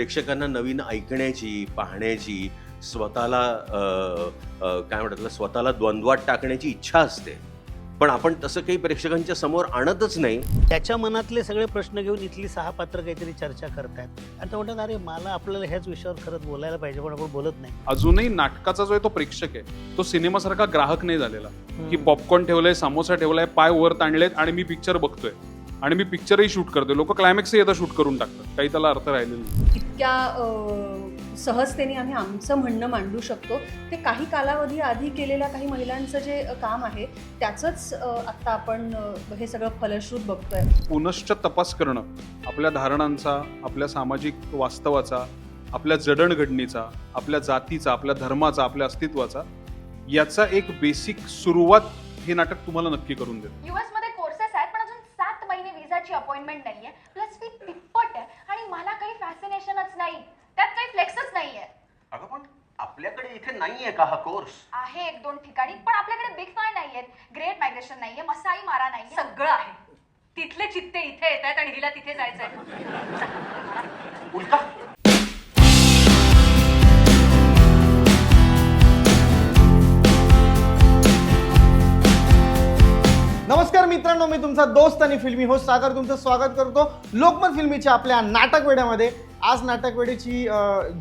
प्रेक्षकांना नवीन ऐकण्याची, पाहण्याची, स्वतःला काय म्हणतात, स्वतःला द्वंद्वात टाकण्याची इच्छा असते. पण आपण तसं काही प्रेक्षकांच्या समोर आणतच नाही. त्याच्या मनातले सगळे प्रश्न घेऊन इथली 6 पात्र काहीतरी चर्चा करतायत आणि ते म्हणतात, अरे मला आपल्याला ह्याच विषयावर खरंच बोलायला पाहिजे, पण आपण बोलत नाही. अजूनही नाटकाचा जो आहे तो प्रेक्षक आहे, तो सिनेमासारखा ग्राहक नाही झालेला की पॉपकॉर्न ठेवलंय, समोसा ठेवलाय, पाय वर ताणलेत आणि मी पिक्चर बघतोय आणि मी पिक्चरही शूट करतोय. लोक क्लायमॅक्सही आता शूट करून टाकतात, काही त्याला अर्थ राहिलेला नाही. इतक्या सहजतेने आम्ही आमचं म्हणणं मांडू शकतो. ते काही कालावधी आधी केलेल्या काही महिलांचं जे काम आहे त्याचंच आत्ता आपण हे सगळं फलश्रुत बघतोय. पुनश्च तपास करणं आपल्या धारणांचा, आपल्या सामाजिक वास्तवाचा, आपल्या जडणघडणीचा, आपल्या जातीचा, आपल्या धर्माचा, आपल्या अस्तित्वाचा, याचा एक बेसिक सुरुवात हे नाटक तुम्हाला नक्की करून देतं. US मध्ये कोर्सेस आहेत पण अजून 7 महिने विजाची अपॉइंटमेंट नाहीये, प्लस फी तिप्पट आहे आणि मला काही फॅसिनेशनच नाही, त्यात काही फ्लेक्सच नाहीये. अगं पण आपल्याकडे इथे नाहीये का हा कोर्स? आहे 1-2 ठिकाणी, पण आपल्याकडे बिग फाय नाहीयेत, ग्रेट मायग्रेशन नाहीये, मसाई मारा नाहीये. सगळं आहे. तिथले चित्ते इथे येत आहेत आणि हिला तिथे जायचंय. उलका नमस्कार मित्रांनो, मी तुमचा दोस्त आणि फिल्मी होस्ट सागर तुमचं स्वागत करतो लोकमत फिल्मीच्या आपल्या नाटक वेड्यामध्ये. आज नाटक वेड्याची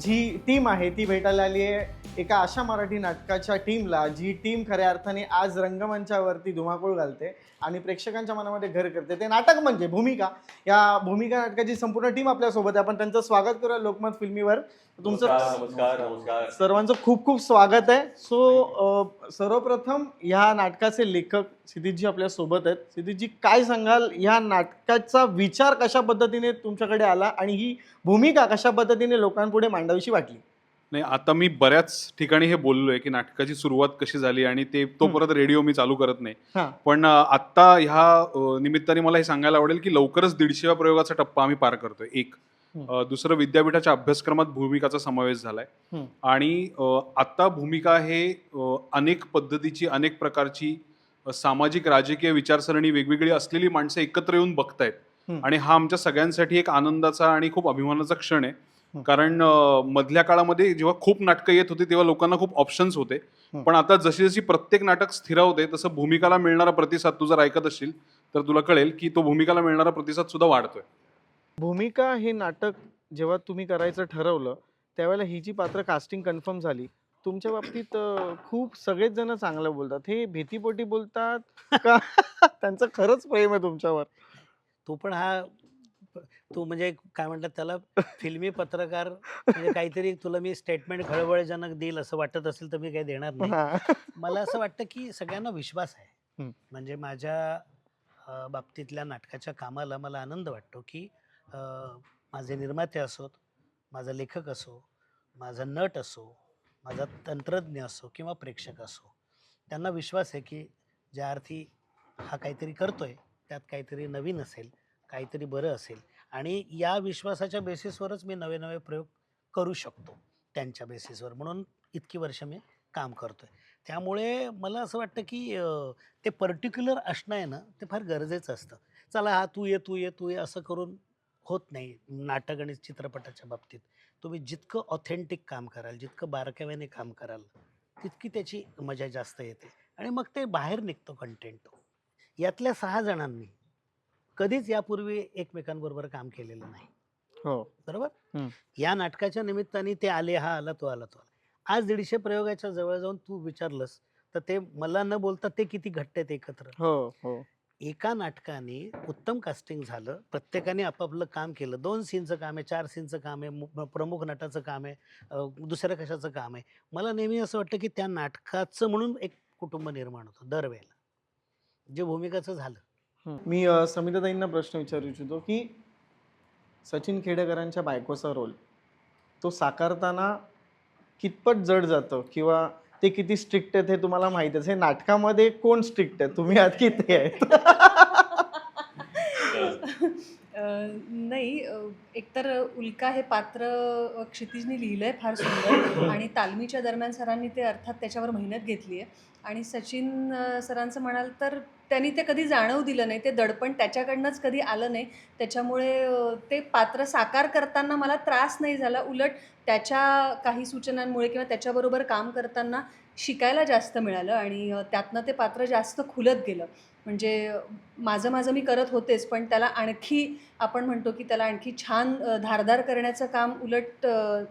जी टीम आहे ती भेटायला आली आहे एका अशा मराठी नाटकाच्या टीमला, जी टीम खऱ्या अर्थाने आज रंगमंचावरती धुमाकूळ घालते आणि प्रेक्षकांच्या मनामध्ये घर करते. ते नाटक म्हणजे भूमिका. या भूमिका नाटकाची संपूर्ण टीम आपल्यासोबत आहे. आपण त्यांचं स्वागत करूया लोकमत फिल्मीवर. तुमचं नमस्कार. सर्वांचं खूप खूप स्वागत आहे. सर्वप्रथम ह्या नाटकाचे लेखक सिद्धीजी आपल्या सोबत आहेत. सिद्धीजी, काय सांगाल, ह्या नाटकाचा विचार कशा पद्धतीने तुमच्याकडे आला आणि ही भूमिका कशा पद्धतीने लोकांपुढे मांडावीशी वाटली? नाही, आता मी बऱ्याच ठिकाणी हे बोललोय की नाटकाची सुरुवात कशी झाली आणि ते तो परत रेडिओ मी चालू करत नाही. पण आता ह्या निमित्ताने मला हे सांगायला आवडेल की लवकरच 150व्या प्रयोगाचा टप्पा आम्ही पार करतोय. दुसरं, विद्यापीठाच्या अभ्यासक्रमात भूमिकाचा समावेश झालाय आणि आता भूमिका हे अनेक पद्धतीची, अनेक प्रकारची सामाजिक राजकीय विचारसरणी वेगवेगळी असलेली माणसं एकत्र येऊन बघतायत आणि हा आमच्या सगळ्यांसाठी एक आनंदाचा आणि खूप अभिमानाचा क्षण आहे. कारण मधल्या काळामध्ये जेव्हा खूप नाटकं येत होती तेव्हा लोकांना खूप ऑप्शन्स होते, पण आता जशी जशी प्रत्येक नाटक स्थिरावते तसं भूमिकाला मिळणारा प्रतिसाद, तू जर ऐकत असशील तर तुला कळेल की तो भूमिकाला मिळणारा प्रतिसाद सुद्धा वाढतोय. भूमिका हे नाटक जेव्हा तुम्ही करायचं ठरवलं त्यावेळेला ही जी पात्र कास्टिंग कन्फर्म झाली, तुमच्या बाबतीत खूप सगळेच जण चांगलं बोलतात. हे भीतीपोटी बोलतात का त्यांचं खरंच प्रेम आहे तुमच्यावर? तू म्हणजे काय म्हणतात त्याला, फिल्मी पत्रकार म्हणजे काहीतरी तुला मी स्टेटमेंट खळबळजनक देईल असं वाटत असेल तर मी काही देणार नाही. मला असं वाटतं की सगळ्यांना विश्वास आहे. म्हणजे माझ्या बाबतीतल्या नाटकाच्या कामाला मला आनंद वाटतो की माझे निर्माते असोत, माझा लेखक असो, माझा नट असो, माझा तंत्रज्ञ असो किंवा प्रेक्षक असो, त्यांना विश्वास आहे की ज्या अर्थी हा काहीतरी करतोय त्यात काहीतरी नवीन असेल, काहीतरी बरं असेल आणि या विश्वासाच्या बेसिसवरच मी नवे नवे प्रयोग करू शकतो, त्यांच्या बेसिसवर. म्हणून इतकी वर्ष मी काम करतोय. त्यामुळे मला असं वाटतं की ते पर्टिक्युलर असणं आहे ना, ते फार गरजेचं असतं. चला हा तू ये असं करून होत नाही. नाटक आणि चित्रपटाच्या बाबतीत तुम्ही जितकं ऑथेंटिक काम कराल, जितकं बारकाव्याने काम कराल, तितकी त्याची मजा जास्त येते आणि मग ते बाहेर निघतो कंटेंट. यातल्या 6 जणांनी कधीच यापूर्वी एकमेकांबरोबर काम केलेलं नाही. हो, बरोबर. या नाटकाच्या निमित्ताने ते आले, हा आला, तो आला. आज 150 प्रयोगाच्या जवळ जाऊन तू विचारलंस तर ते मला न बोलता ते किती घट्ट आहेत एकत्र. हो. एका नाटकाने उत्तम कास्टिंग झालं, प्रत्येकाने आपापलं काम केलं. 2 सीनचं काम आहे, 4 सीनचं काम आहे, प्रमुख नटाचं काम आहे, दुसऱ्या कशाचं काम आहे. मला नेहमी असं वाटतं की त्या नाटकाचं म्हणून एक कुटुंब निर्माण होतं दरवेळेला, जे भूमिकाचं झालं. मी समिताताईंना प्रश्न विचारू इच्छितो की सचिन खेडेकरांच्या बायकोचा रोल तो साकारताना कितपत जड जातं किंवा ते किती स्ट्रिक्ट आहेत हे तुम्हाला माहितीच आहे. नाटकामध्ये कोण स्ट्रिक्ट आहे, तुम्ही आत किती आहेत? नाही, एकतर उल्का हे पात्र क्षितिजने लिहिलंय फार सुंदर आणि तालमीच्या दरम्यान सरांनी ते अर्थात त्याच्यावर मेहनत घेतली आहे. आणि सचिन सरांचं म्हणाल तर त्यांनी ते कधी जाणवू दिलं नाही, ते दडपण त्याच्याकडनंच कधी आलं नाही. त्याच्यामुळे ते पात्र साकार करताना मला त्रास नाही झाला. उलट त्याच्या काही सूचनांमुळे किंवा त्याच्याबरोबर काम करताना शिकायला जास्त मिळालं आणि त्यातनं ते पात्र जास्त खुलत गेलं. म्हणजे माझं मी करत होतेच, पण त्याला आणखी आपण म्हणतो की त्याला आणखी छान धारदार करण्याचं काम उलट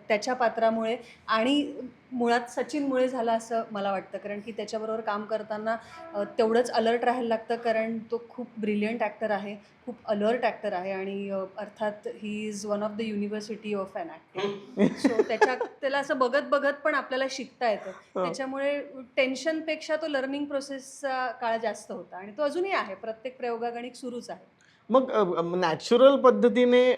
त्याच्या पात्रामुळे आणि मुळात सचिनमुळे झालं असं मला वाटतं. कारण की त्याच्याबरोबर काम करताना तेवढंच अलर्ट राहायला लागतं, कारण तो खूप ब्रिलियंट ॲक्टर आहे, खूप अलर्ट ॲक्टर आहे आणि अर्थात he is one of the university of an acting. So त्याला असं बघत बघत पण आपल्याला शिकता येतं. त्याच्यामुळे टेन्शनपेक्षा तो लर्निंग प्रोसेसचा काळ जास्त होता आणि तो अजूनही आहे. प्रत्येक प्रयोगागणिक सुरूच आहे. मग नॅचरल पद्धतीने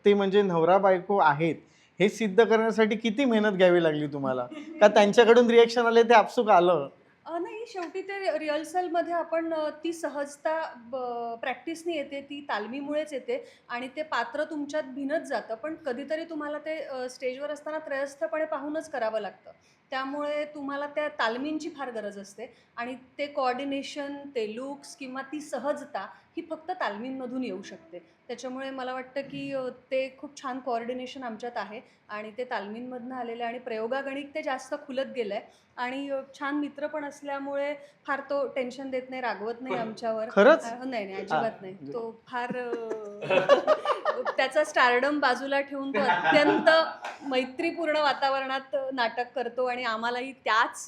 ते म्हणजे नवरा बायको आहेत हे सिद्ध करण्यासाठी किती मेहनत घ्यावी लागली तुम्हाला? का त्यांच्याकडून रिएक्शन आले ते आपसूक आलं? नाही, शेवटी ते रिहर्सलमध्ये आपण ती सहजता प्रॅक्टिसनी येते, ती तालमीमुळेच येते आणि ते पात्र तुमच्यात भिनत जातं. पण कधीतरी तुम्हाला ते स्टेजवर असताना त्रयस्थपणे पाहूनच करावं लागतं. त्यामुळे तुम्हाला त्या तालमींची फार गरज असते आणि ते कोऑर्डिनेशन, ते लुक्स किंवा ती सहजता ही फक्त तालमींमधून येऊ शकते. त्याच्यामुळे मला वाटतं की ते खूप छान कोऑर्डिनेशन आमच्यात आहे आणि ते तालमींमधनं आलेलं आहे आणि प्रयोगागणिक ते जास्त खुलत गेलं आहे आणि छान मित्र पण असल्यामुळे फार तो टेन्शन देत नाही, रागवत नाही आमच्यावर. खरंच? नाही, अजिबात नाही. तो फार त्याचा स्टारडम बाजूला ठेवून तो अत्यंत मैत्रीपूर्ण वातावरणात नाटक करतो आणि आम्हालाही त्याच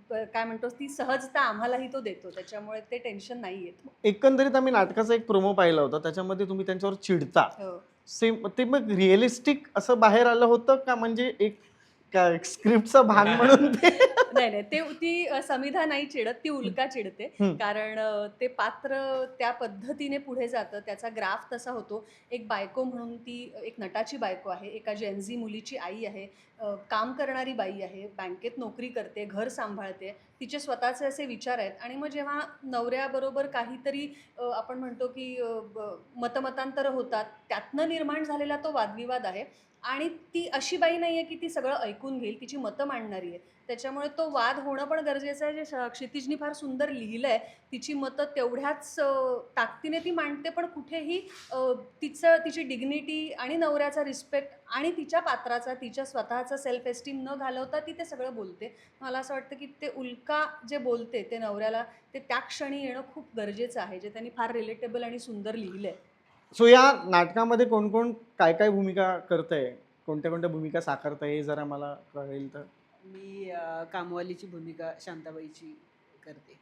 काय म्हणतो ती सहजता आम्हालाही तो देतो. त्याच्यामुळे ते टेन्शन नाही येत. एकंदरीत आम्ही नाटकाचा एक प्रोमो पाहिला होता, त्याच्यामध्ये तुम्ही त्यांच्यावर चिडता. सेम ते मग रिअलिस्टिक असं बाहेर आलं होतं का म्हणजे एक स्क्रिप्टचा भाग म्हणून ते? नाही, ती समिधा नाही चिडत, ती उल्का चिडते. कारण ते पात्र त्या पद्धतीने पुढे जातं, त्याचा ग्राफ तसा होतो. एक बायको म्हणून ती एक नटाची बायको आहे, एका जेनझी मुलीची आई आहे, काम करणारी बाई आहे, बँकेत नोकरी करते, घर सांभाळते, तिचे स्वतःचे असे विचार आहेत आणि मग जेव्हा नवऱ्याबरोबर काहीतरी आपण म्हणतो की मतमतांतरं होतात, त्यातनं निर्माण झालेला तो वादविवाद आहे आणि ती अशी बाई नाही आहे की ती सगळं ऐकून घेईल, तिची मतं मांडणारी आहे. त्याच्यामुळे तो वाद होणं पण गरजेचं आहे. जे क्षितिजनी फार सुंदर लिहिलं आहे, तिची मतं तेवढ्याच ताकदीने ती मांडते, पण कुठेही तिची डिग्निटी आणि नवऱ्याचा रिस्पेक्ट आणि तिच्या पात्राचा, तिच्या स्वतःचा सेल्फ एस्टीम न घालवता ती ते सगळं बोलते. मला असं वाटतं की ते उल्का जे बोलते ते नवऱ्याला, ते त्या क्षणी येणं खूप गरजेचं आहे, जे त्यांनी फार रिलेटेबल आणि सुंदर लिहिलं आहे. सो या नाटकामध्ये कोण कोण काय काय भूमिका करतंय, कोणत्या कोणत्या भूमिका साकारताय हे जरा मला कळेल तर. मी कामवालीची भूमिका शांताबाईची करते.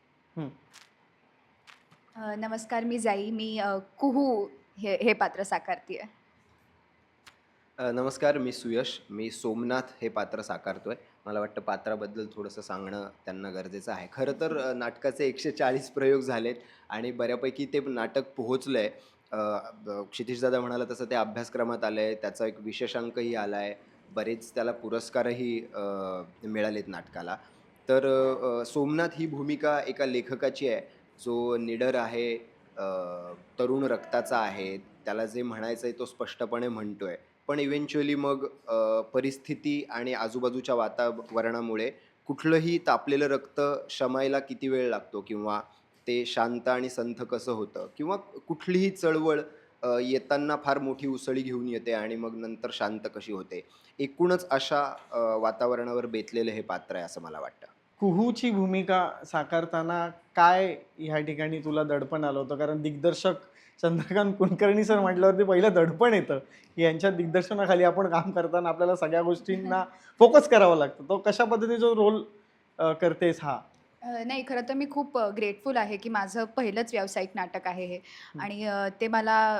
नमस्कार, मी जाई. मी कुहू हे पात्र साकारते आहे. नमस्कार, मी सुयश. मी सोमनाथ हे पात्र साकारतोय. मला वाटतं पात्राबद्दल थोडंसं सांगणं त्यांना गरजेचं आहे. खरं तर नाटकाचे 140 प्रयोग झालेत आणि बऱ्यापैकी ते नाटक पोहोचलं आहे. क्षितिजदादा म्हणाला तसं ते अभ्यासक्रमात आलं आहे, त्याचा एक विशेषांकही आला आहे, बरेच त्याला पुरस्कारही मिळालेत नाटकाला. तर सोमनाथ ही भूमिका एका लेखकाची आहे जो निडर आहे, तरुण रक्ताचा आहे, त्याला जे म्हणायचं आहे तो स्पष्टपणे म्हणतो आहे, पण इव्हेंच्युअली मग परिस्थिती आणि आजूबाजूच्या वातावरणामुळे कुठलंही तापलेलं रक्त शमायला किती वेळ लागतो किंवा ते शांत आणि संथ कसं होतं किंवा कुठलीही चळवळ येताना फार मोठी उसळी घेऊन येते आणि मग नंतर शांत कशी होते. एकूणच अशा वातावरणावर बेतलेलं हे पात्र आहे असं मला वाटतं. कुहूची भूमिका साकारताना काय ह्या ठिकाणी तुला दडपण आलं होतं? कारण दिग्दर्शक चंद्रकांत कुलकर्णी सर म्हटल्यावरती पहिलं दडपण येतं की यांच्या दिग्दर्शनाखाली आपण काम करताना आपल्याला सगळ्या गोष्टींना फोकस करावं लागतं. तो कशा पद्धतीने जो रोल करतेस हा? नाही, खरं तर मी खूप ग्रेटफुल आहे की माझं पहिलंच व्यावसायिक नाटक आहे हे आणि ते मला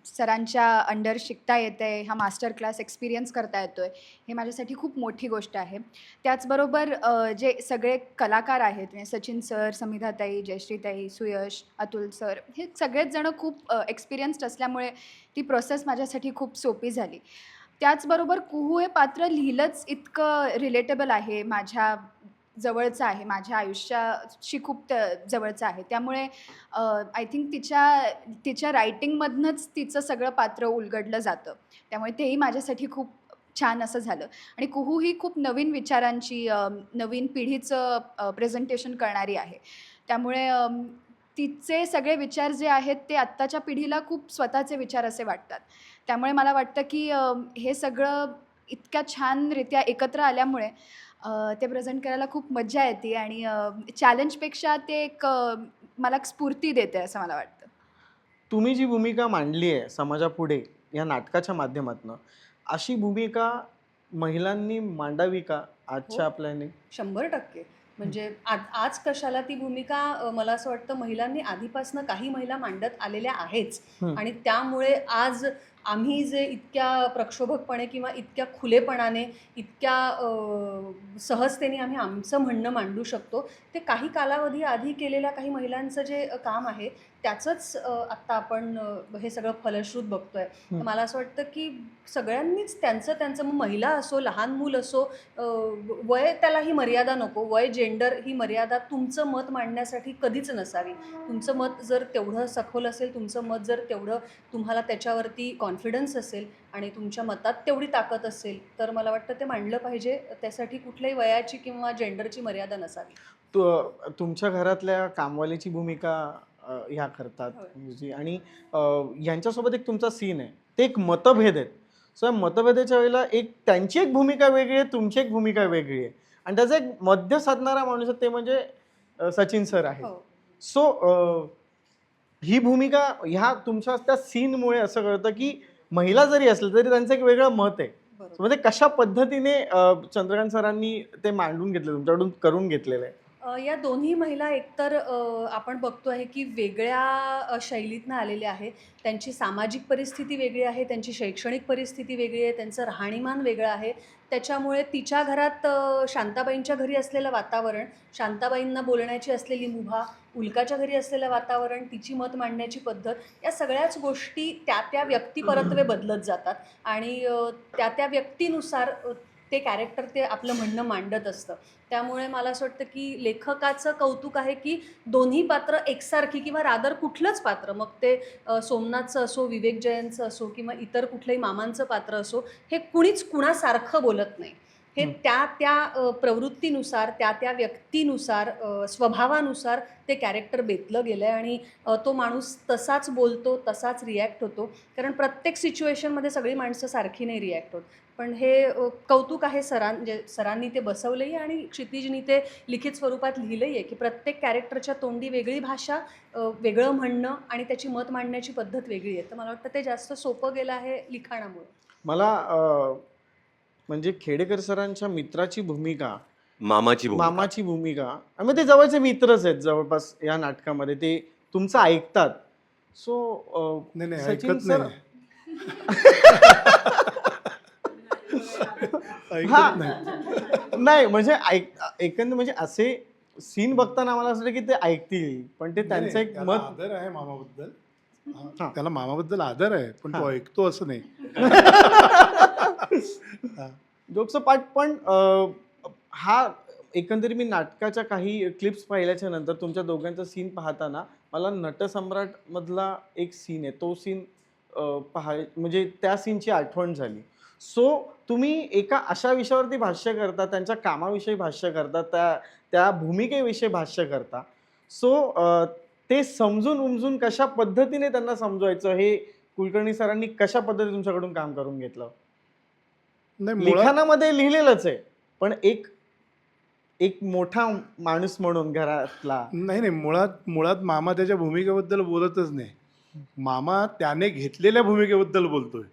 सरांच्या अंडर शिकता येतं आहे, हा मास्टर क्लास एक्सपिरियन्स करता येतो आहे, हे माझ्यासाठी खूप मोठी गोष्ट आहे. त्याचबरोबर जे सगळे कलाकार आहेत म्हणजे सचिन सर, समिधाताई, जयश्रीताई, सुयश, अतुल सर, हे सगळेच जण खूप एक्सपिरियन्स्ड असल्यामुळे ती प्रोसेस माझ्यासाठी खूप सोपी झाली. त्याचबरोबर कुहू हे पात्र लिहिलंच इतकं रिलेटेबल आहे, माझ्या जवळचं आहे, माझ्या आयुष्याशी खूप जवळचं आहे. त्यामुळे आय थिंक तिच्या रायटिंगमधनंच तिचं सगळं पात्र उलगडलं जातं. त्यामुळे तेही माझ्यासाठी खूप छान असं झालं. आणि कुहू ही खूप नवीन विचारांची, नवीन पिढीचं प्रेझेंटेशन करणारी आहे. त्यामुळे तिचे सगळे विचार जे आहेत ते आत्ताच्या पिढीला खूप स्वतःचे विचार असे वाटतात. त्यामुळे मला वाटतं की हे सगळं इतक्या छानरित्या एकत्र आल्यामुळे ते प्रेझेंट करायला खूप मज्जा येते आणि चॅलेंजपेक्षा ते एक मला एक स्फूर्ती देते असं मला वाटतं. तुम्ही जी भूमिका मांडली आहे समाजापुढे या नाटकाच्या माध्यमातून, अशी भूमिका महिलांनी मांडावी का आजच्या हो. आपल्याने? 100% म्हणजे आज कशाला ती भूमिका मला असं वाटतं महिलांनी आधीपासून काही महिला मांडत आलेल्या आहेच. आणि त्यामुळे आज आम्ही जे इतक्या प्रक्षोभकपणे किंवा इतक्या खुलेपणाने इतक्या सहजतेने आम्ही आमचं म्हणणं मांडू शकतो, ते काही कालावधी आधी केलेल्या काही महिलांचं जे काम आहे त्याचंच आत्ता आपण हे सगळं फलश्रुत बघतोय. तर मला असं वाटतं की सगळ्यांनीच त्यांचं मग महिला असो, लहान मूल असो, वय त्याला ही मर्यादा नको, वय जेंडर ही मर्यादा तुमचं मत मांडण्यासाठी कधीच नसावी. तुमचं मत जर तेवढं सखोल असेल, तुमचं मत जर तेवढं तुम्हाला त्याच्यावरती कॉन्फिडन्स असेल आणि तुमच्या मतात तेवढी ताकद असेल, तर मला वाटतं ते मांडलं पाहिजे. त्यासाठी कुठल्याही वयाची किंवा जेंडरची मर्यादा नसावी. तुमच्या घरातल्या कामवालीची भूमिका ह्या करतात होय. म्हणजे आणि यांच्यासोबत एक तुमचा सीन आहे, ते एक मतभेद आहेत. सो या मतभेदाच्या वेळेला एक त्यांची एक भूमिका वेगळी आहे, तुमची एक भूमिका वेगळी आहे आणि त्याचा एक मध्य साधणारा माणूस आहे, ते म्हणजे सचिन सर आहे. हो. सो ही भूमिका ह्या तुमच्या त्या सीनमुळे असं कळतं की महिला जरी असलं तरी त्यांचं एक वेगळं मत आहे. बरोबर. म्हणजे कशा पद्धतीने चंद्रकांत सरांनी ते मांडून घेतलं, तुमच्याकडून करून घेतलेलं आहे? या दोन्ही महिला एकतर आपण बघतो आहे की वेगळ्या शैलीतनं आलेल्या आहे. त्यांची सामाजिक परिस्थिती वेगळी आहे, त्यांची शैक्षणिक परिस्थिती वेगळी आहे, त्यांचं राहणीमान वेगळं आहे. त्याच्यामुळे तिच्या घरात शांताबाईंच्या घरी असलेलं वातावरण, शांताबाईंना बोलण्याची असलेली मुभा, उल्काच्या घरी असलेलं वातावरण, तिची मत मांडण्याची पद्धत, या सगळ्याच गोष्टी त्या व्यक्तीपरत्वे बदलत जातात आणि त्या व्यक्तीनुसार ते कॅरेक्टर ते आपलं म्हणणं मांडत असतं. त्यामुळे मला असं वाटतं की लेखकाचं कौतुक आहे की दोन्ही पात्र एकसारखी किंवा रादर कुठलंच पात्र, मग ते सोमनाथचं असो, विवेक जयंतचं असो किंवा इतर कुठलंही मामांचं पात्र असो, हे कुणीच कुणासारखं बोलत नाही. हे त्या प्रवृत्तीनुसार, त्या व्यक्तीनुसार, स्वभावानुसार ते कॅरेक्टर बेतलं गेलं आहे आणि तो माणूस तसाच बोलतो, तसाच रिॲक्ट होतो. कारण प्रत्येक सिच्युएशनमध्ये सगळी माणसं सारखी नाही रिॲक्ट होत. पण हे कौतुक आहे सरांनी ते बसवलंही आणि क्षितिजनी ते लिखित स्वरूपात लिहिलंही आहे की प्रत्येक कॅरेक्टरच्या तोंडी वेगळी भाषा, वेगळं म्हणणं आणि त्याची मत मांडण्याची पद्धत वेगळी आहे. तर मला वाटतं ते जास्त सोपं गेलं आहे लिखाणामुळे. मला म्हणजे खेडेकर सरांच्या मित्राची भूमिका, मामाची भूमिका आणि ते जवळचे मित्रच आहेत जवळपास या नाटकामध्ये, ते तुमचं ऐकतात. सो नाही सचिन ऐकत सर नाही. हा. ऐकत नाही. नाही म्हणजे एकंदर म्हणजे असे सीन बघताना मला असं वाटतं की ते ऐकतील, पण ते त्यांचं एक त्याला मत. आदर आहे मामाबद्दल. हा. त्याला मामाबद्दल आदर आहे, पण तो ऐकतो असं नाही. Jokes part. पण हा एकंदरीत मी नाटकाच्या काही क्लिप्स पाहिल्याच्या नंतर तुमच्या दोघांचा सीन पाहताना मला नटसम्राट मधला एक सीन आहे, तो सीन म्हणजे त्या सीनची आठवण झाली. सो तुम्ही एका अशा विषयावरती भाष्य करता, त्यांच्या कामाविषयी भाष्य करता, त्या भूमिकेविषयी भाष्य करता. सो ते समजून उमजून कशा पद्धतीने त्यांना समजवायचं, हे कुलकर्णी सरांनी कशा पद्धतीने तुमच्याकडून काम करून घेतलं? नाही, लिखाणामध्ये लिहिलेलंच आहे, पण एक मोठा माणूस म्हणून घरातला. नाही मुळात मामा त्याच्या भूमिकेबद्दल बोलतच नाही. मामा त्याने घेतलेल्या भूमिकेबद्दल बोलतोय.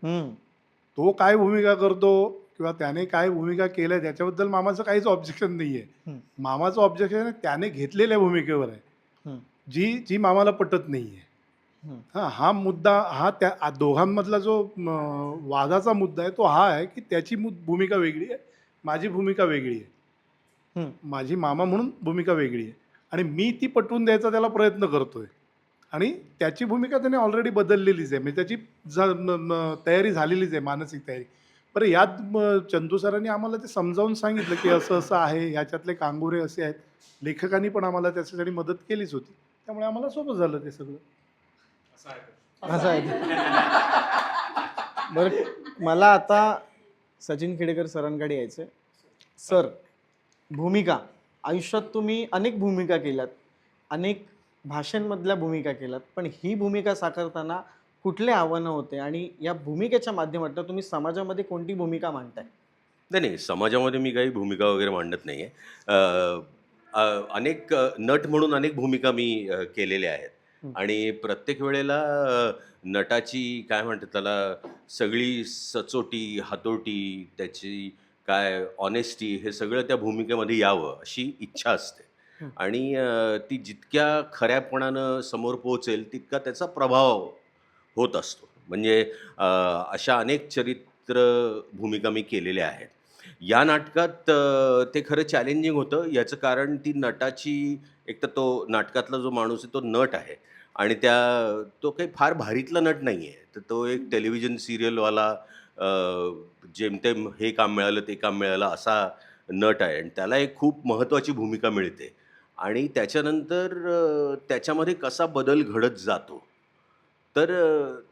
तो काय भूमिका करतो किंवा त्याने काय भूमिका केल्या त्याच्याबद्दल मामाचं काहीच ऑब्जेक्शन नाही आहे. मामाचं ऑब्जेक्शन त्याने घेतलेल्या भूमिकेवर आहे, जी मामाला पटत नाही आहे. हा मुद्दा, हा त्या दोघांमधला जो वादाचा मुद्दा आहे तो हा आहे की त्याची भूमिका वेगळी आहे, माझी भूमिका वेगळी आहे. माझी मामा म्हणून भूमिका वेगळी आहे आणि मी ती पटवून द्यायचा त्याला प्रयत्न करतोय आणि त्याची भूमिका त्याने ऑलरेडी बदललेलीच आहे, म्हणजे त्याची तयारी झालेलीच आहे, मानसिक तयारी. बरं, यात चंदू सरांनी आम्हाला ते समजावून सांगितलं की असं असं आहे, ह्याच्यातले कांगोरे असे आहेत. लेखकांनी पण आम्हाला त्याच्यासाठी मदत केलीच होती, त्यामुळे आम्हाला सोपं झालं ते सगळं. असं आहे. बरं, मला आता सचिन खेडेकर सरांकडे यायचं आहे. सर, भूमिका आयुष्यात तुम्ही अनेक भूमिका केल्यात, अनेक भाषांमधल्या भूमिका केल्यात, पण ही भूमिका साकारताना कुठले आव्हानं होते आणि या भूमिकेच्या माध्यमातून तुम्ही समाजामध्ये कोणती भूमिका मांडताय? नाही, नाही. समाजामध्ये मी काही भूमिका वगैरे मांडत नाहीये. अनेक नट म्हणून अनेक भूमिका मी केलेल्या आहेत हं. आणि प्रत्येक वेळेला नटाची काय म्हणतात त्याला सगळी सचोटी, हातोटी, त्याची काय ऑनेस्टी हे सगळं त्या भूमिकेमध्ये यावं अशी इच्छा असते हं. आणि ती जितक्या खऱ्यापणानं समोर पोहोचेल तितका त्याचा प्रभाव होत असतो. म्हणजे अशा अनेक चरित्र भूमिका मी केलेल्या आहेत. या नाटकात ते खरं चॅलेंजिंग होतं. याचं कारण ती नटाची एक तर तो नाटकातला जो माणूस आहे तो नट आहे आणि तो काही फार भारीतला नट नाही आहे. तर तो एक टेलिव्हिजन सिरियलवाला जेमतेम हे काम मिळालं, ते काम मिळालं असा नट आहे आणि त्याला एक खूप महत्त्वाची भूमिका मिळते आणि त्याच्यानंतर त्याच्यामध्ये कसा बदल घडत जातो. तर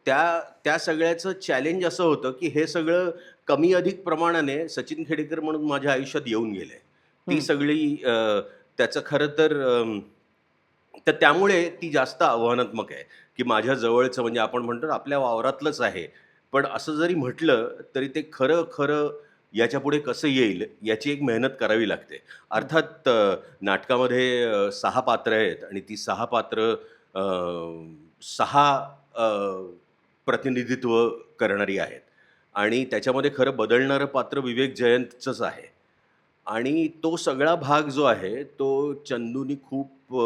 त्या सगळ्याचं चॅलेंज असं होतं, की हे सगळं कमी अधिक प्रमाणाने सचिन खेडेकर म्हणून माझ्या आयुष्यात येऊन गेलंय. ती हं. सगळी त्याचं खरं तर तर त्यामुळे ती जास्त आव्हानात्मक आहे, की माझ्या जवळचं म्हणजे आपण म्हणतो ना आपल्या वावरातलंच आहे. पण असं जरी म्हटलं, तरी ते खरं याच्यापुढे कसं येईल याची एक मेहनत करावी लागते. अर्थात नाटकामध्ये 6 पात्र आहेत आणि ती 6 पात्र 6 प्रतिनिधित्व करणारी आहेत आणि त्याच्यामध्ये खरं बदलणारं पात्र विवेक जयंतचंच आहे आणि तो सगळा भाग जो आहे तो चंदूनी खूप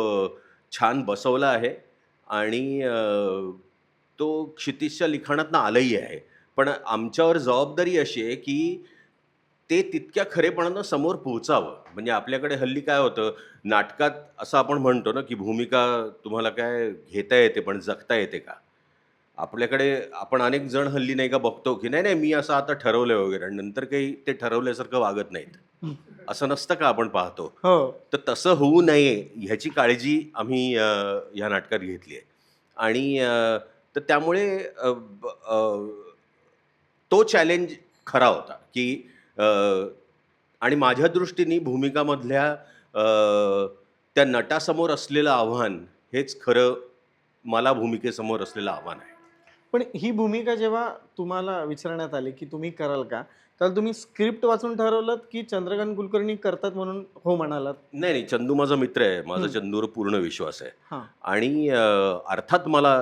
छान बसवला आहे आणि तो क्षितिजच्या लिखाणातनं आलंही आहे. पण आमच्यावर जबाबदारी अशी आहे की ते तितक्या खरेपणानं समोर पोहोचावं. म्हणजे आपल्याकडे हल्ली काय होतं, नाटकात असं आपण म्हणतो ना, की भूमिका तुम्हाला काय घेता येते, पण जगता येते का? आपल्याकडे आपण अनेक जण हल्ली नाही का बघतो, की नाही, नाही मी असं आता ठरवलंय वगैरे आणि नंतर काही ते ठरवल्यासारखं वागत नाहीत. असं नसतं का आपण पाहतो? हो. तर तसं होऊ नये ह्याची काळजी आम्ही ह्या नाटकात घेतली आहे आणि तर त्यामुळे तो चॅलेंज खरा होता, की अ, आणि माझ्या दृष्टीने भूमिकामधल्या त्या नटासमोर असलेलं आव्हान हेच खरं मला भूमिकेसमोर असलेलं आव्हान आहे. पण ही भूमिका जेव्हा तुम्हाला विचारण्यात आली, की तुम्ही कराल का? तर तुम्ही स्क्रिप्ट वाचून ठरवलत, की चंद्रकांत कुलकर्णी करतात म्हणून हो म्हणालात? नाही, नाही. चंदू माझा मित्र आहे. माझा हं. चंदूवर पूर्ण विश्वास आहे. हां. आणि अर्थात मला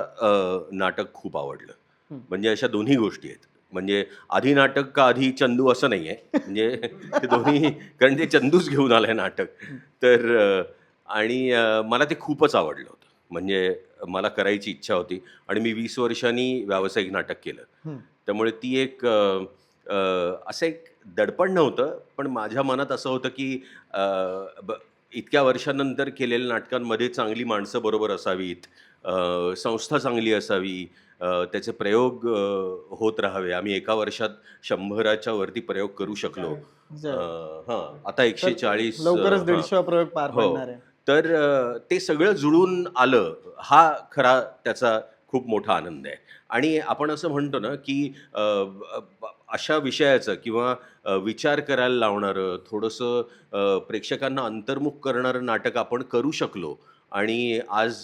नाटक खूप आवडलं. हं. म्हणजे अशा दोन्ही गोष्टी आहेत. म्हणजे आधी नाटक का आधी चंदू असं नाही आहे. म्हणजे ते दोन्ही कारण ते चंदूच घेऊन आलाय नाटक. हं. तर आणि मला ते खूपच आवडलं होतं. म्हणजे मला करायची इच्छा होती आणि मी 20 वर्षांनी व्यावसायिक नाटक केलं. हं. त्यामुळे ती एक असं एक दडपण नव्हतं, पण माझ्या मनात असं होतं की अ, ब इतक्या वर्षानंतर केलेल्या नाटकांमध्ये चांगली माणसं बरोबर असावीत, संस्था चांगली असावी, त्याचे प्रयोग होत राहावे. आम्ही एका वर्षात 100च्या वरती प्रयोग करू शकलो. हां, आता 140 लवकरच हां. 150वा प्रयोग पार हो. पडणार आहे. तर ते सगळं जुळून आलं, हा खरा त्याचा खूप मोठा आनंद आहे. आणि आपण असं म्हणतो ना, की अ, ब अशा विषयाचं किंवा विचार करायला लावणारं, थोडंसं प्रेक्षकांना अंतर्मुख करणारं नाटक आपण करू शकलो आणि आज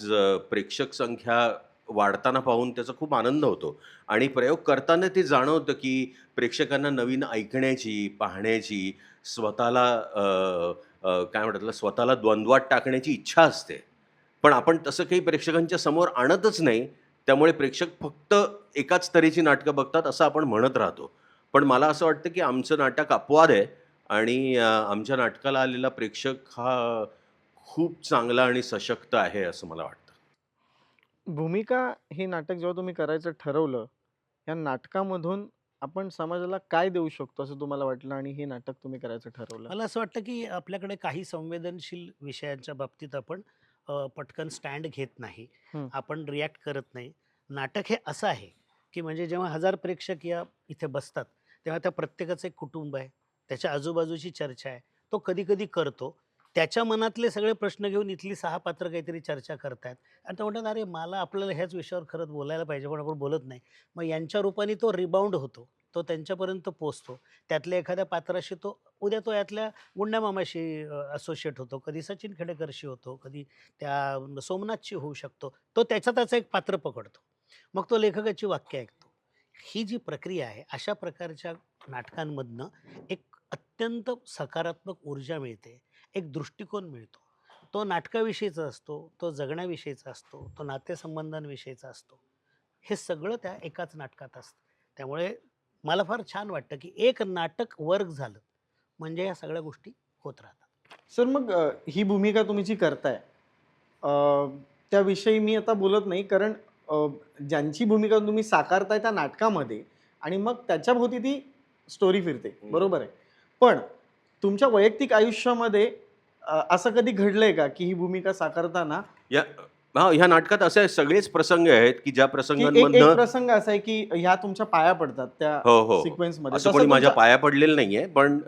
प्रेक्षक संख्या वाढताना पाहून त्याचा खूप आनंद होतो. आणि प्रयोग करताना ते जाणवतं, की प्रेक्षकांना नवीन ऐकण्याची, पाहण्याची, स्वतःला काय म्हणतात त्याला, स्वतःला द्वंद्वात टाकण्याची इच्छा असते. पण आपण तसं काही प्रेक्षकांच्या समोर आणतच नाही. त्यामुळे प्रेक्षक फक्त एकाच तऱ्हेची नाटकं बघतात असं आपण म्हणत राहतो. पण मला असं वाटतं, की आमचं नाटक अपवाद आहे आणि आमच्या नाटकाला आलेला प्रेक्षक हा खूप चांगला आणि सशक्त आहे असं मला वाटतं. भूमिका हे नाटक जेव्हा तुम्ही करायचं ठरवलं, या नाटकामधून आपण समाजाला काय देऊ शकतो असं तुम्हाला वाटलं आणि हे नाटक तुम्ही करायचं ठरवलं? मला असं वाटतं, की आपल्याकडे काही संवेदनशील विषयांच्या बाबतीत आपण पटकन स्टँड घेत नाही. हं. आपण रिॲक्ट करत नाही. नाटक हे असं आहे, की म्हणजे जेव्हा 1000 प्रेक्षक या इथे बसतात, तेव्हा त्या प्रत्येकाचं एक कुटुंब आहे. त्याच्या आजूबाजूची चर्चा आहे. तो कधी-कधी करतो. त्याच्या मनातले सगळे प्रश्न घेऊन इथली 6 पात्र काहीतरी चर्चा करतायत आणि ते म्हणतात, "अरे, मला आपल्याला ह्याच विषयावर खरंच बोलायला पाहिजे, पण आपण बोलत नाही." मग यांच्या रूपाने तो रिबाउंड होतो तो त्यांच्यापर्यंत पोचतो. त्यातल्या एखाद्या पात्राशी तो उद्या तो यातल्या गुंड्या मामाशी असोसिएट होतो, कधी सचिन खेडेकरशी होतो, कधी त्या सोमनाथची होऊ शकतो. तो त्याचं एक पात्र पकडतो. मग तो लेखकाची वाक्य ऐकतो. ही जी प्रक्रिया आहे, अशा प्रकारच्या नाटकांमधनं एक अत्यंत सकारात्मक ऊर्जा मिळते, एक दृष्टिकोन मिळतो. तो नाटकाविषयीचा असतो, तो जगण्याविषयीचा असतो, तो नातेसंबंधांविषयीचा असतो. हे सगळं त्या एकाच नाटकात असतं. त्यामुळे मला फार छान वाटतं, की एक नाटक वर्क झालं, म्हणजे ह्या सगळ्या गोष्टी होत राहतात. सर मग ही भूमिका तुम्ही जी करताय त्याविषयी मी आता बोलत नाही, कारण ज्यांची भूमिका तुम्ही साकारताय त्या नाटकामध्ये आणि मग त्याच्याभोवती ती स्टोरी फिरते, बरोबर आहे. पण तुमच्या वैयक्तिक आयुष्यामध्ये असं कधी घडलंय का की ही भूमिका साकारताना ह्या नाटकात असे सगळेच प्रसंग आहेत की ज्या की एक प्रसंगांमधनं प्रसंग असा आहे की ह्या तुमच्या पाया पडतात त्या हो सिक्वेन्स मध्ये, असं तसं कोणी माझ्या तुमच्या- पाया पडलेलं नाहीये, पण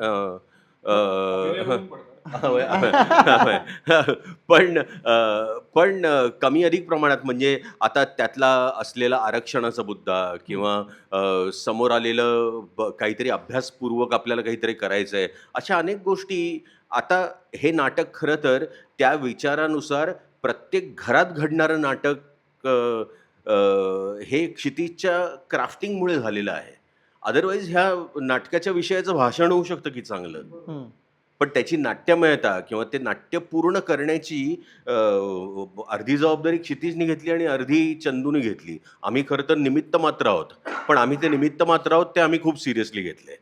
पण कमी अधिक प्रमाणात, म्हणजे आता त्यातला असलेला आरक्षणाचा मुद्दा किंवा समोर आलेलं काहीतरी अभ्यासपूर्वक आपल्याला काहीतरी करायचं आहे, अशा अनेक गोष्टी. आता हे नाटक खरं तर त्या विचारानुसार प्रत्येक घरात घडणारं नाटक हे क्षितिजच्या क्राफ्टिंगमुळे झालेलं आहे. अदरवाईज ह्या नाटकाच्या विषयाचं भाषण होऊ शकतं की चांगलं, हम्म. पण त्याची नाट्यमयता किंवा ते नाट्य पूर्ण करण्याची अर्धी जबाबदारी क्षितिजने घेतली आणि अर्धी चंदूने घेतली. आम्ही खरं तर निमित्त मात्र आहोत, पण आम्ही ते निमित्त मात्र आहोत ते आम्ही खूप सिरियसली घेतले.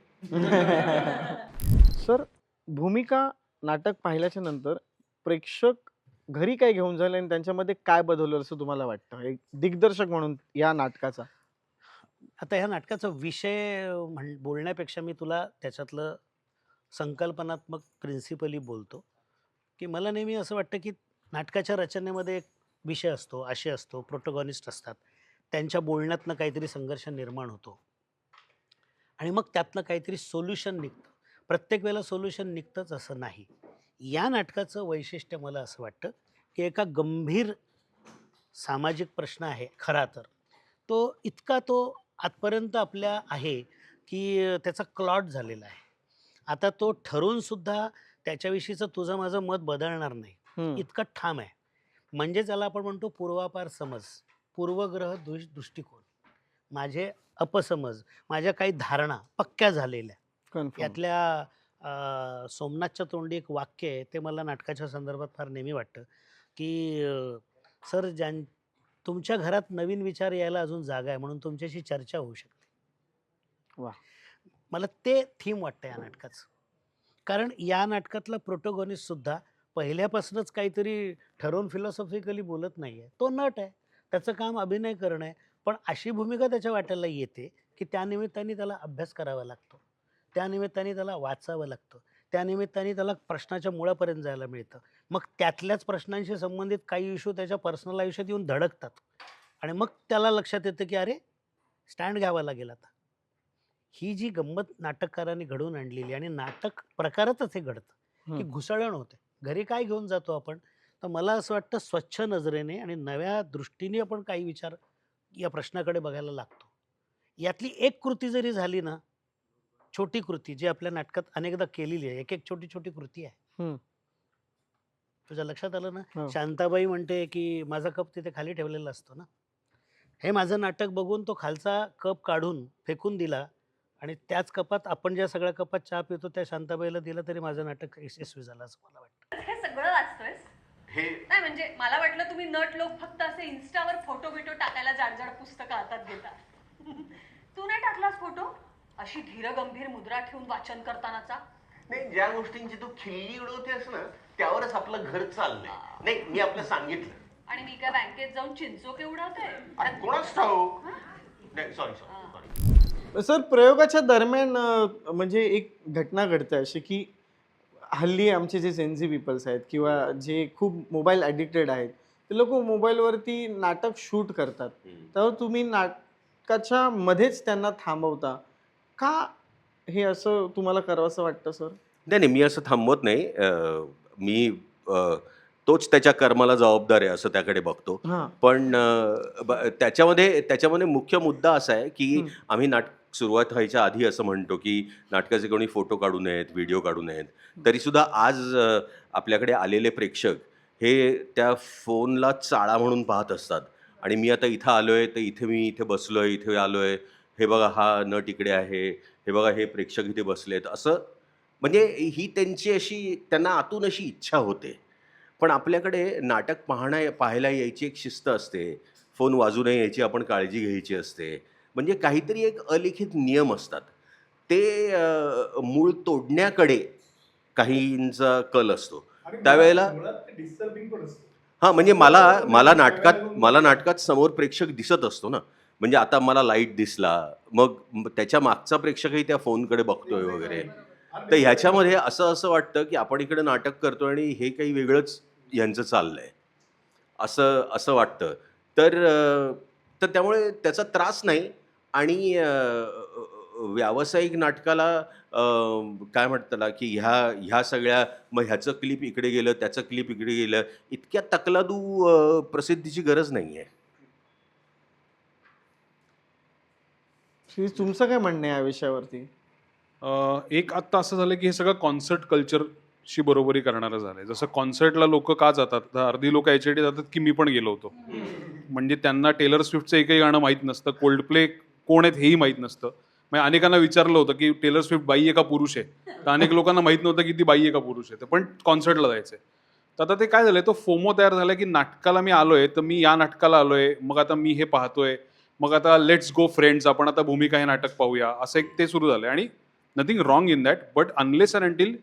सर, भूमिका नाटक पाहिल्याच्या नंतर प्रेक्षक घरी काय घेऊन जाईल आणि त्यांच्यामध्ये काय बदललं असं तुम्हाला वाटतं, एक दिग्दर्शक म्हणून या नाटकाचा? आता ह्या नाटकाचा विषय बोलण्यापेक्षा मी तुला त्याच्यातलं संकल्पनात्मक प्रिन्सिपली बोलतो, की मला नेहमी असं वाटतं की नाटकाच्या रचनेमध्ये एक विषय असतो, आशय असतो, प्रोटोगॉनिस्ट असतात, त्यांच्या बोलण्यातनं काहीतरी संघर्ष निर्माण होतो आणि मग त्यातनं काहीतरी सोल्युशन निघतं. प्रत्येक वेळेला सोल्युशन निघतंच असं नाही. या नाटकाचं वैशिष्ट्य मला असं वाटतं की एका गंभीर सामाजिक प्रश्न आहे खरा तर, तो आजपर्यंत आपल्या आहे की त्याचा क्लॉट झालेला आहे. आता तो ठरवून सुद्धा त्याच्याविषयीचं तुझं माझं मत बदलणार नाही, इतका ठाम आहे. म्हणजे त्याला आपण म्हणतो पूर्वापार समज, पूर्वग्रह दृष्टिकोन, माझे अपसमज, माझ्या काही धारणा पक्क्या झालेल्या. Confirm. यातल्या सोमनाथच्या तोंडी एक वाक्य आहे, ते मला नाटकाच्या संदर्भात फार नेहमी वाटतं की सर, तुमच्या घरात नवीन विचार यायला अजून जागा आहे, म्हणून तुमच्याशी चर्चा होऊ शकते. वा. मला ते थीम वाटतं या नाटकाचं. कारण या नाटकातला प्रोटोगॉनिस्ट सुद्धा पहिल्यापासूनच काहीतरी ठरवून फिलॉसॉफिकली बोलत नाही आहे. तो नट आहे, त्याचं काम अभिनय करणं आहे, पण अशी भूमिका त्याच्या वाट्याला येते की त्यानिमित्ताने त्याला अभ्यास करावा लागतो, त्यानिमित्ताने त्याला वाचावं लागतं, त्यानिमित्ताने त्याला प्रश्नाच्या मुळापर्यंत जायला मिळतं. मग त्यातल्याच प्रश्नांशी संबंधित काही इश्यू त्याच्या पर्सनल आयुष्यात येऊन धडकतात आणि मग त्याला लक्षात येतं की अरे, स्टँड घ्यावा लागेल आता. ही जी गंमत नाटककारांनी घडवून आणलेली, आणि नाटक प्रकारातच हे घडतं की घुसळण होते. घरी काय घेऊन जातो आपण, तर मला असं वाटतं स्वच्छ नजरेने आणि नव्या दृष्टीने आपण काही विचार या प्रश्नाकडे बघायला लागतो. यातली एक कृती जरी झाली ना, छोटी कृती जी आपल्या नाटकात अनेकदा केलेली आहे, एक छोटी छोटी कृती आहे. तुझ्या लक्षात आलं ना, शांताबाई म्हणते की माझा कप तिथे खाली ठेवलेला असतो ना, हे माझं नाटक बघून तो खालचा कप काढून फेकून दिला आणि त्याच कपात आपण ज्या सगळ्या कपात चहा पितो त्या शांताबाईला दिलं, तरी माझं नाटक यशस्वी झालं असं मला वाटतं. हे सगळं वाचतोयस नाही, म्हणजे मला वाटलं तुम्ही नट लोक फक्त असे इन्स्टावर फोटो बिटो टाकायला जाड पुस्तकं हातात घेता. तू नाही टाकलास फोटो? अशी धीरगंभीर मुद्रा ठेवून वाचन करतानाचा. नाही, ज्या गोष्टींची तू खिल्ली उडवतेस ना, त्यावरच आपलं घर चाललंय. नाही, मी आपलं सांगितलं. आणि मी काय बँकेत जाऊन चिंचोके उडवते? अरे कोणाच ठाऊक. नाही, सॉरी. सर, प्रयोगाच्या दरम्यान म्हणजे एक घटना घडते अशी की हल्ली आमचे जे जेनझी पीपल्स आहेत किंवा जे खूप मोबाईल ॲडिक्टेड आहेत, ते लोक मोबाईलवरती नाटक शूट करतात. त्यावर तुम्ही नाटकाच्या मध्येच त्यांना थांबवता का? हे असं तुम्हाला करावंसं वाटतं सर? नाही, मी असं थांबवत नाही. मी तोच त्याच्या कर्माला जबाबदार आहे असं त्याकडे बघतो. पण त्याच्यामध्ये मुख्य मुद्दा असा आहे की आम्ही सुरुवात व्हायच्या आधी असं म्हणतो की नाटकाचे कोणी फोटो काढू नयेत, व्हिडिओ काढू नयेत, तरीसुद्धा आज आपल्याकडे आलेले प्रेक्षक हे त्या फोनला चाळा म्हणून पाहत असतात. आणि मी आता इथं आलो आहे, तर मी इथे बसलो आहे, इथे आलो आहे, हे बघा हा नट इकडे आहे, हे बघा हे प्रेक्षक इथे बसलेत, असं म्हणजे ही त्यांची अशी त्यांना आतून अशी इच्छा होते. पण आपल्याकडे नाटक पाहायला यायची एक शिस्त असते, फोन वाजू नये याची आपण काळजी घ्यायची असते, म्हणजे काहीतरी एक अलिखित नियम असतात. ते मूळ तोडण्याकडे काहींचा कल असतो. त्यावेळेला हां, म्हणजे मला नाटकात समोर प्रेक्षक दिसत असतो ना, म्हणजे आता मला लाईट दिसला, मग त्याच्या मागचा प्रेक्षकही त्या फोनकडे बघतोय वगैरे. तर ह्याच्यामध्ये असं वाटतं की आपण इकडे नाटक करतोय आणि हे काही वेगळंच यांचं चाललंय, असं वाटतं. तर त्यामुळे त्याचा त्रास नाही. आणि व्यावसायिक नाटकाला काय म्हणतात त्याला की ह्या सगळ्या मग ह्याचं क्लिप इकडे गेलं, त्याचं क्लिप इकडे गेलं, इतक्या तकलादू प्रसिद्धीची गरज नाही आहे. तुमचं काय म्हणणं आहे या विषयावरती? एक आत्ता असं झालं की हे सगळं कॉन्सर्ट कल्चरशी बरोबरी करणारं झालंय. जसं कॉन्सर्टला लोक का जातात, तर अर्धी लोक याच्यासाठी जातात की मी पण गेलो होतो, म्हणजे त्यांना टेलर स्विफ्टचं एकही गाणं माहीत नसतं, कोल्ड प्ले कोण आहेत हेही माहीत नसतं. म्हणजे अनेकांना विचारलं होतं की टेलर स्विफ्ट बाई आहे का पुरुष आहे, तर अनेक लोकांना माहीत नव्हतं की ती बाई आहे का पुरुष आहे, पण कॉन्सर्टला जायचंय. तर आता ते काय झालंय, तो फोमो तयार झालाय की नाटकाला मी आलोय, तर मी या नाटकाला आलोय, मग आता मी हे पाहतोय, मग आता लेट्स गो फ्रेंड्स, आपण आता भूमिका हे नाटक पाहूया, असं एक ते सुरू झालंय. आणि nothing wrong in that, but unless and until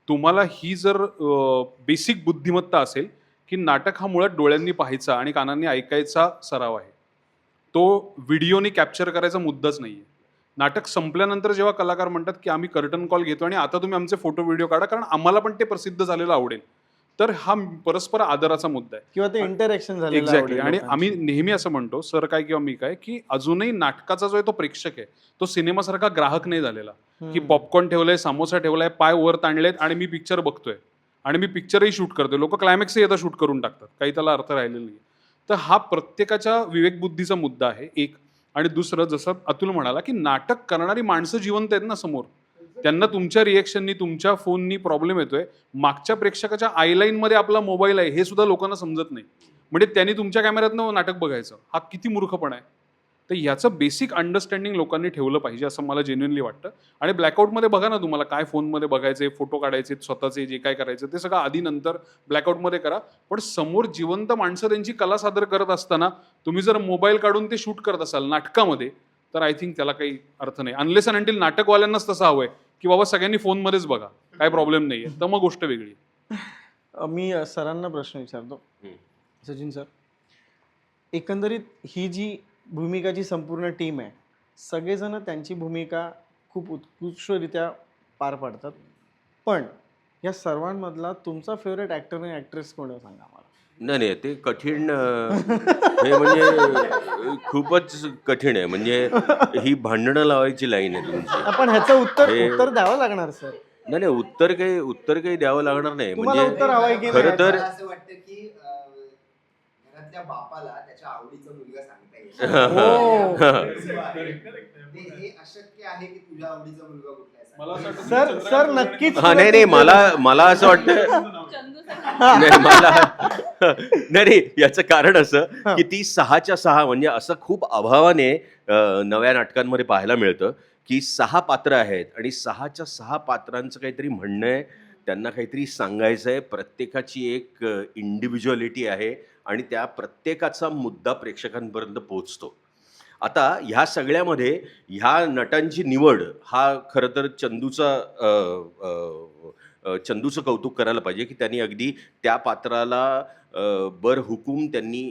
तुम्हाला ही जर बेसिक बुद्धिमत्ता असेल की नाटक हा मुळात डोळ्यांनी पाहायचा आणि कानांनी ऐकायचा सराव आहे, तो व्हिडिओनी कॅप्चर करायचा मुद्दाच नाही आहे. नाटक संपल्यानंतर जेव्हा कलाकार म्हणतात की आम्ही कर्टन कॉल घेतो आणि आता तुम्ही आमचे फोटो व्हिडिओ काढा, कारण आम्हाला पण ते प्रसिद्ध झालेलं आवडेल, तर हा परस्पर आदराचा मुद्दा आहे किंवा ते इंटरॅक्शन झालं एक्झॅक्टली. आणि आम्ही नेहमी असं म्हणतो, सर काय किंवा मी काय, की अजूनही नाटकाचा जो आहे तो प्रेक्षक आहे, तो सिनेमासारखा ग्राहक नाही झालेला की पॉपकॉर्न ठेवलाय, समोसा ठेवलाय, पाय वर ताणलेत आणि मी पिक्चर बघतोय आणि मी पिक्चरही शूट करतोय. लोक क्लायमॅक्सही आता शूट करून टाकतात, काही त्याला अर्थ राहिलेला नाही. तर हा प्रत्येकाच्या विवेकबुद्धीचा मुद्दा आहे एक. आणि दुसरं, जसं अतुल म्हणाला की नाटक करणारी माणसं जिवंत आहेत ना समोर, त्यांना तुमच्या रिएक्शननी, तुमच्या फोननी प्रॉब्लेम येतोय. मागच्या प्रेक्षकाच्या आयलाईनमध्ये आपला मोबाईल आहे हे सुद्धा लोकांना समजत नाही, म्हणजे त्यांनी तुमच्या कॅमेऱ्यातनं नाटक बघायचं, हा किती मूर्खपणा आहे. तर याचं बेसिक अंडरस्टँडिंग लोकांनी ठेवलं पाहिजे असं मला जेन्युइनली वाटतं. आणि ब्लॅकआउटमध्ये बघा ना, तुम्हाला काय फोनमध्ये बघायचे, फोटो काढायचे, स्वतःचे जे काय करायचं ते सगळं आधी नंतर ब्लॅकआउटमध्ये करा. पण समोर जिवंत माणसं त्यांची कला सादर करत असताना तुम्ही जर मोबाईल काढून ते शूट करत असाल नाटकामध्ये, तर आय थिंक त्याला काही अर्थ नाही. अनलेस अँड अंटिल नाटकवाल्यांनाच तसं हवंय की बाबा सगळ्यांनी फोनमध्येच बघा, काय प्रॉब्लेम नाही आहे, तर मग गोष्ट वेगळी. मी सरांना प्रश्न विचारतो. सचिन सर, एकंदरीत ही जी भूमिकाची संपूर्ण टीम आहे, सगळेजण त्यांची भूमिका खूप उत्कृष्टरित्या पार पाडतात, पण या सर्वांमधला तुमचा फेवरेट ॲक्टर आणि ॲक्ट्रेस कोण आहे सांगा मला? नाही, ते कठीण हे म्हणजे खूपच कठीण आहे. म्हणजे ही भांडणं लावायची लाईन आहे तुमची. आपण ह्याचं उत्तर द्यावं लागणार सर. नाही, उत्तर काही द्यावं लागणार नाही. तुम्हाला उत्तर हवंय की खरं नाही? तर मला असं वाटतं की घरातल्या बापाला त्याच्या आवडीचा मुलगा सांगता येईल. हे अशक्य आहे की तुझ्या आवडीचा मुलगा कुठला आहे सांग. सर नक्कीच. हा, नाही, मला असं वाटतं नाही, याचं कारण असं की ती 6च्या 6 म्हणजे असं खूप अभावाने नव्या नाटकांमध्ये पाहायला मिळतं की 6 पात्र आहेत आणि 6च्या 6 पात्रांचं काहीतरी म्हणणं आहे, त्यांना काहीतरी सांगायचं आहे, प्रत्येकाची एक इंडिव्हिज्युअलिटी आहे आणि त्या प्रत्येकाचा मुद्दा प्रेक्षकांपर्यंत पोहोचतो. आता ह्या सगळ्यामध्ये ह्या नटांची निवड हा खरं तर चंदूचं कौतुक करायला पाहिजे की त्यांनी अगदी त्या पात्राला बरहुकूम त्यांनी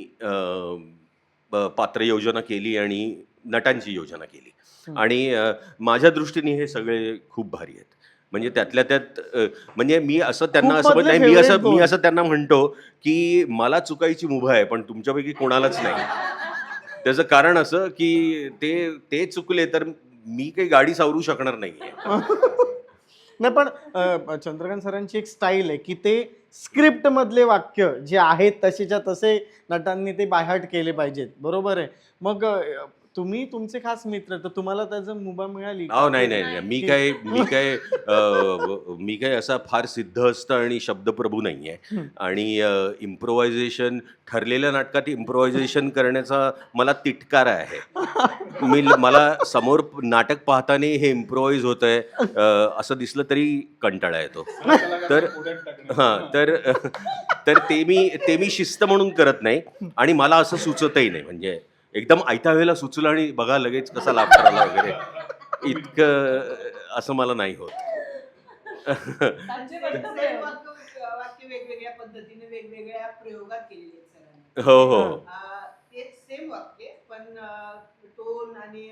पात्रयोजना केली आणि नटांची योजना केली. आणि माझ्या दृष्टीने हे सगळे खूप भारी आहेत. म्हणजे त्यातल्या त्यात म्हणजे मी असं त्यांना खूप असं मधले नाही, favorite मी असं त्यांना म्हणतो की मला चुकायची मुभा आहे पण तुमच्यापैकी कोणालाच नाही. त्याचं कारण असं की ते चुकले तर मी काही गाडी सावरू शकणार नाहीये. नाही, पण चंद्रकांत सरांची एक स्टाईल आहे की ते स्क्रिप्ट मधले वाक्य जे आहेत तसेच्या तसे नटांनी ते बायहार्ट केले पाहिजेत, बरोबर आहे. मग तुम्ही तुमचे खास मित्र, तर तुम्हाला त्याचं मुभा मिळाली का? अहो नाही. मी काय असा फार सिद्धहस्त आणि शब्दप्रभू नाही आहे. आणि इम्प्रोव्हायझेशन, ठरलेल्या नाटकात इम्प्रोव्हायझेशन करण्याचा मला तिटकार आहे. मला समोर नाटक पाहताना हे इम्प्रोव्हाइज होत आहे असं दिसलं तरी कंटाळा येतो. तर तर ते मी शिस्त म्हणून करत नाही आणि मला असं सुचतही नाही. म्हणजे एकदम आयत्या वेळेला सुचलं आणि बघा लगेच कसा लाफ्टर आला वगैरे, इतकं असं मला नाही होत. वाक्य वेगवेगळ्या पद्धतीने वेगवेगळ्या प्रयोगात केलेले आहेत सरांनी. हो. ते सेम वाक्य पण टोन आणि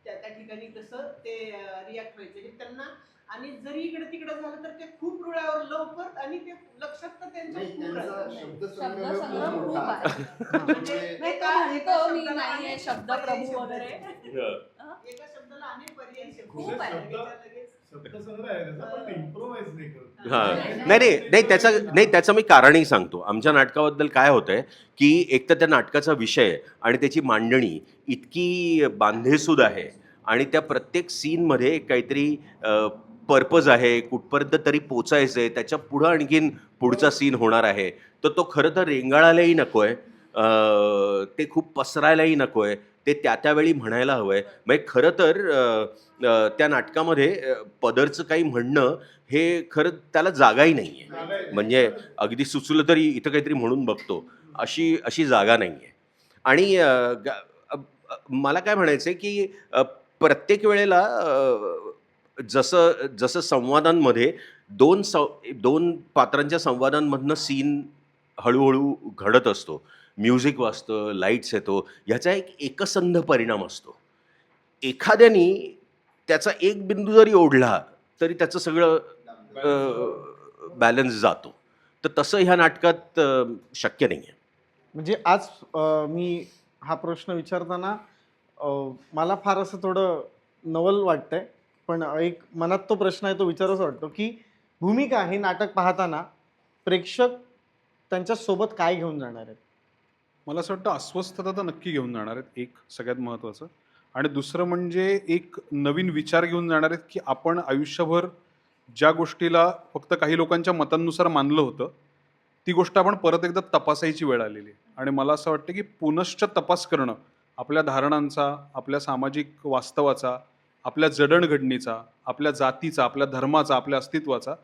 त्या ठिकाणी कसं ते रिॲक्ट व्हायचं हे त्यांना, आणि जरी इकडे तिकडे झालं तर ते खूप रुळावर लवकर आणि ते लक्षात तर त्यांच्या खूप राहतं. शब्दसंग्रह खूप आहे. म्हणजे नाही, तो म्हणतो मी नाहीये शब्दप्रभू वगैरे. एका शब्दाला अनेक पर्याय खूप आहे. त्याचं मी कारणही सांगतो. आमच्या नाटकाबद्दल काय होतंय की एक तर त्या नाटकाचा विषय आणि त्याची मांडणी इतकी बांधेसूद आहे आणि त्या प्रत्येक सीनमध्ये काहीतरी पर्पज आहे, कुठपर्यंत तरी पोचायचं आहे, त्याच्या पुढं आणखीन पुढचा सीन होणार आहे. तर तो खरं तर रेंगाळायलाही नको आहे, ते खूप पसरायलाही नको आहे, ते त्यावेळी म्हणायला हवं आहे. म्हणजे खरं तर त्या नाटकामध्ये पदरचं काही म्हणणं हे खरं त्याला जागाही नाही आहे. म्हणजे अगदी सुचलं तरी इथं काहीतरी म्हणून बघतो अशी जागा नाही आहे. आणि मला काय म्हणायचं आहे की प्रत्येक वेळेला जसं संवादांमध्ये दोन पात्रांच्या संवादांमधनं सीन हळूहळू घडत असतो, म्युझिक वाजतं, लाईट्स येतो, ह्याचा एक एकसंध परिणाम असतो. एखाद्याने त्याचा एक बिंदू जरी ओढला तरी त्याचं सगळं बॅलन्स जातो. तर तसं ह्या नाटकात शक्य नाही आहे. म्हणजे आज मी हा प्रश्न विचारताना मला फार असं थोडं नवल वाटतंय, पण एक मनात तो प्रश्न आहे, तो विचारायचा वाटतो की भूमिका हे नाटक पाहताना प्रेक्षक त्यांच्यासोबत काय घेऊन जाणार आहेत? मला असं वाटतं अस्वस्थता तर नक्की घेऊन जाणार आहेत, एक सगळ्यात महत्त्वाचं. आणि दुसरं म्हणजे एक नवीन विचार घेऊन जाणार आहेत की आपण आयुष्यभर ज्या गोष्टीला फक्त काही लोकांच्या मतांनुसार मानलं होतं, ती गोष्ट आपण परत एकदा तपासायची वेळ आलेली आहे. आणि मला असं वाटतं की पुनश्च तपास करणं आपल्या धारणांचा, आपल्या सामाजिक वास्तवाचा, आपल्या जडणघडणीचा, आपल्या जातीचा, आपल्या धर्माचा, आपल्या अस्तित्वाचा,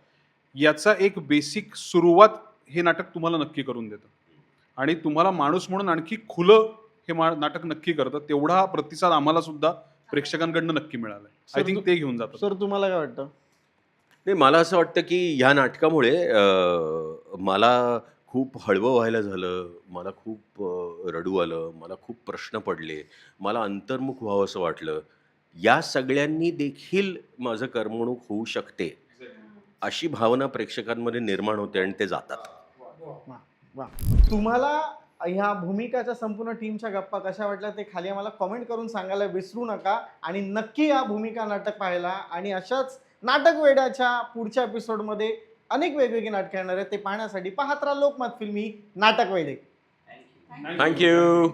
याचा एक बेसिक सुरुवात हे नाटक तुम्हाला नक्की करून देतं. आणि तुम्हाला माणूस म्हणून आणखी खुलं हे नाटक नक्की करतं. तेवढा प्रतिसाद आम्हाला सुद्धा प्रेक्षकांकडनं नक्की मिळाला. आय थिंक ते घेऊन जातं. सर, तुम्हाला काय वाटतं? नाही, मला असं वाटतं की ह्या नाटकामुळे मला खूप हळवं व्हायला झालं, मला खूप रडू आलं, मला खूप प्रश्न पडले, मला अंतर्मुख व्हावं असं वाटलं. या सगळ्यांनी देखील माझं करमणूक होऊ शकते अशी भावना प्रेक्षकांमध्ये निर्माण होते आणि ते जातात. वा. तुम्हाला ह्या भूमिकाच्या संपूर्ण टीमच्या गप्पा कशा वाटल्या ते खाली आम्हाला कमेंट करून सांगायला विसरू नका. आणि नक्की या भूमिका नाटक पाहायला, आणि अशाच नाटक वेड्याच्या पुढच्या एपिसोडमध्ये अनेक वेगवेगळी नाटकं येणार आहेत, ते पाहण्यासाठी पाहत राहा लोकमत फिल्मी नाटक वेडे. थँक्यू.